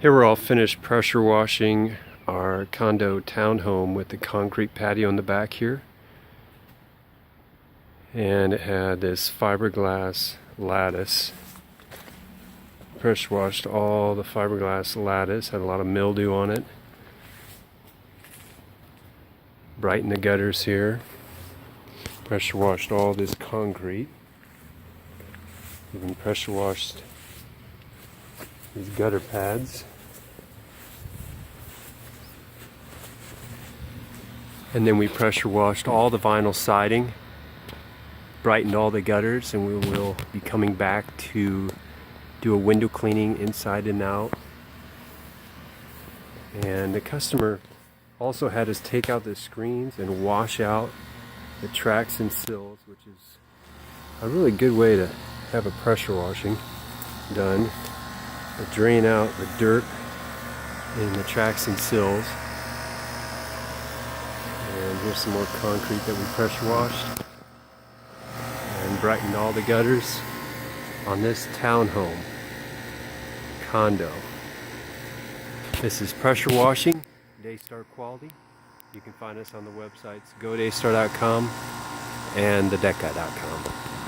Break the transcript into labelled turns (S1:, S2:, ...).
S1: Here we're all finished pressure washing our condo townhome with the concrete patio in the back here. And it had this fiberglass lattice. Pressure washed all the fiberglass lattice, had a lot of mildew on it. Brightened the gutters here. Pressure washed all this concrete. Even pressure washed these gutter pads. And then we pressure washed all the vinyl siding, brightened all the gutters, and we will be coming back to do a window cleaning inside and out. And the customer also had us take out the screens and wash out the tracks and sills, which is a really good way to have a pressure washing done. To drain out the dirt in the tracks and sills. And here's some more concrete that we pressure washed and brightened all the gutters on this townhome condo. This is pressure washing, Daystar quality. You can find us on the websites godaystar.com and thedecguy.com.